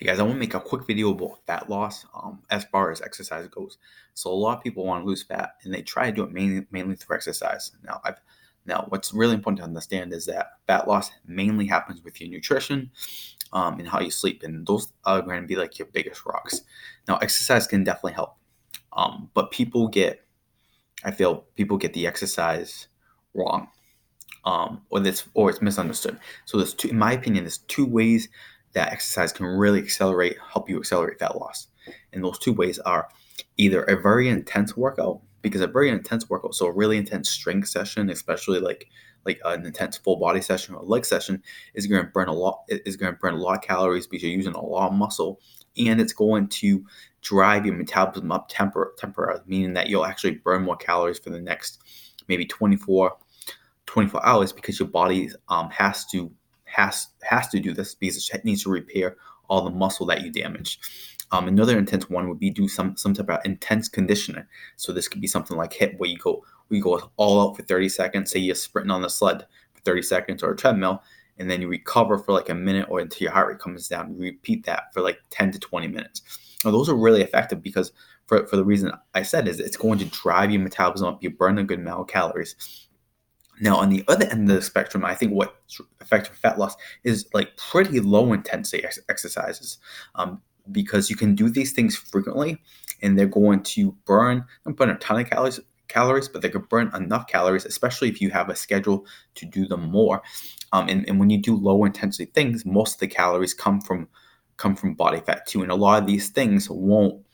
Hey guys, I want to make a quick video about fat loss as far as exercise goes. So a lot of people want to lose fat and they try to do it mainly through exercise. Now what's really important to understand is that fat loss mainly happens with your nutrition and how you sleep, and those are going to be like your biggest rocks. Now exercise can definitely help, but I feel people get the exercise wrong, or it's misunderstood. So in my opinion, there's two ways that exercise can really help you accelerate fat loss, and those two ways are either a very intense workout, because a very intense workout, so a really intense strength session, especially like an intense full body session or leg session, is going to burn a lot. Is going to burn a lot of calories because you're using a lot of muscle, and it's going to drive your metabolism up temporarily, meaning that you'll actually burn more calories for the next maybe 24 hours, because your body has to do this because it needs to repair all the muscle that you damaged. Another intense one would be do some type of intense conditioning. So this could be something like HIIT, where you go all out for 30 seconds. Say you're sprinting on the sled for 30 seconds or a treadmill, and then you recover for like a minute or until your heart rate comes down. You repeat that for like 10 to 20 minutes. Now, those are really effective because for the reason I said is it's going to drive your metabolism up. You burn a good amount of calories. Now, on the other end of the spectrum, I think what's effective fat loss is like pretty low intensity exercises, because you can do these things frequently, and they're going to not burn a ton of calories, but they could burn enough calories, especially if you have a schedule to do them more. And when you do low intensity things, most of the calories come from body fat too, and a lot of these things won't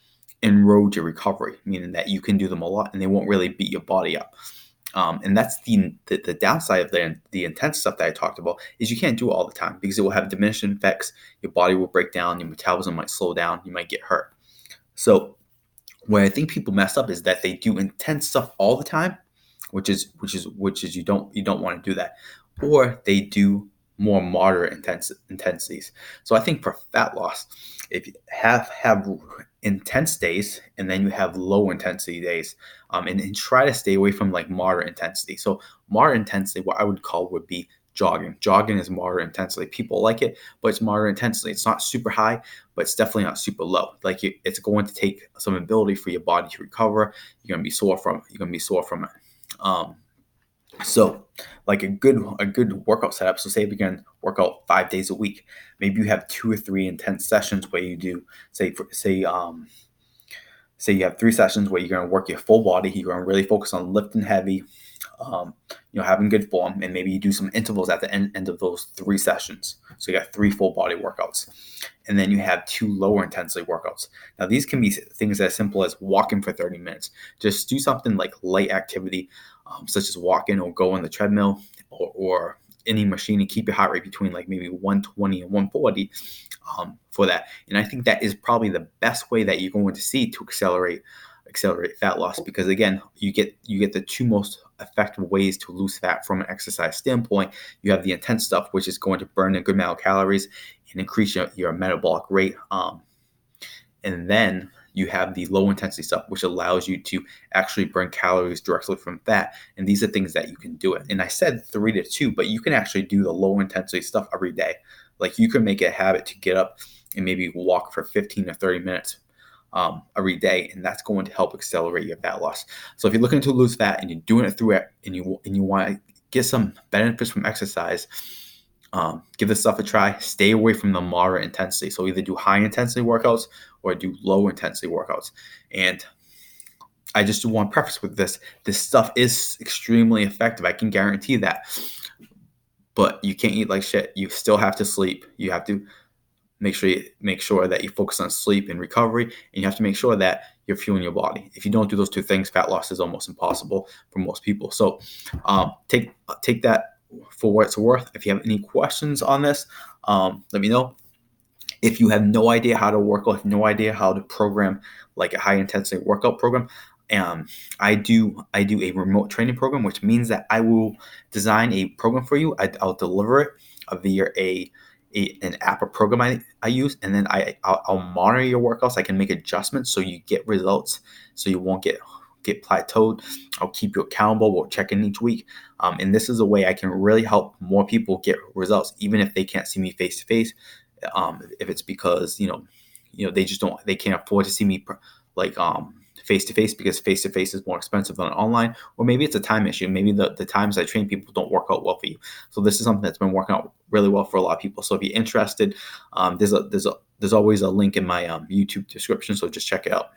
erode your recovery, meaning that you can do them a lot and they won't really beat your body up. And that's the downside of the intense stuff that I talked about, is you can't do it all the time because it will have diminishing effects. Your body will break down, your metabolism might slow down, you might get hurt. So where I think people mess up is that they do intense stuff all the time, which is you don't want to do that, or they do more moderate intensities. So I think for fat loss, if you have intense days and then you have low intensity days, and try to stay away from like moderate intensity. So moderate intensity, what I would call, would be jogging. Jogging is moderate intensity. People like it, but it's moderate intensity. It's not super high, but it's definitely not super low. It's going to take some ability for your body to recover. You're going to be sore from it. So like a good workout setup. So say if you're going to work out 5 days a week, maybe you have 2 or 3 intense sessions where you do say you have 3 sessions where you're going to work your full body. You're going to really focus on lifting heavy, having good form, and maybe you do some intervals at the end of those 3 sessions. So you got 3 full body workouts, and then you have 2 lower intensity workouts. Now these can be things as simple as walking for 30 minutes. Just do something like light activity, such as walking or go on the treadmill or any machine, and keep your heart rate between like maybe 120 and 140 for that. And I think that is probably the best way that you're going to see to accelerate fat loss, because again, you get the 2 most effective ways to lose fat from an exercise standpoint. You have the intense stuff, which is going to burn a good amount of calories and increase your metabolic rate, and then you have the low intensity stuff, which allows you to actually burn calories directly from fat. And these are things that you can do it. And I said 3 to 2, but you can actually do the low intensity stuff every day. Like you can make it a habit to get up and maybe walk for 15 or 30 minutes every day, and that's going to help accelerate your fat loss. So if you're looking to lose fat and you're doing it through it, and you want to get some benefits from exercise, give this stuff a try. Stay away from the moderate intensity. So either do high intensity workouts or do low intensity workouts. And I just want to preface with this stuff is extremely effective. I can guarantee that. But you can't eat like shit. You still have to sleep. You have to make sure that you focus on sleep and recovery, and you have to make sure that you're fueling your body. If you don't do those 2 things, fat loss is almost impossible for most people. So take that for what it's worth. If you have any questions on this, let me know. If you have no idea how to work out, no idea how to program like a high intensity workout program, I do a remote training program, which means that I will design a program for you. I'll deliver it via an app or program I use, and then I'll monitor your workouts. I can make adjustments so you get results, so you won't get plateaued. I'll keep you accountable. We'll check in each week, and this is a way I can really help more people get results, even if they can't see me face to face. If it's because they can't afford to see me like face to face, because face to face is more expensive than online, or maybe it's a time issue. Maybe the times I train people don't work out well for you. So this is something that's been working out really well for a lot of people. So if you're interested, there's always a link in my YouTube description. So just check it out.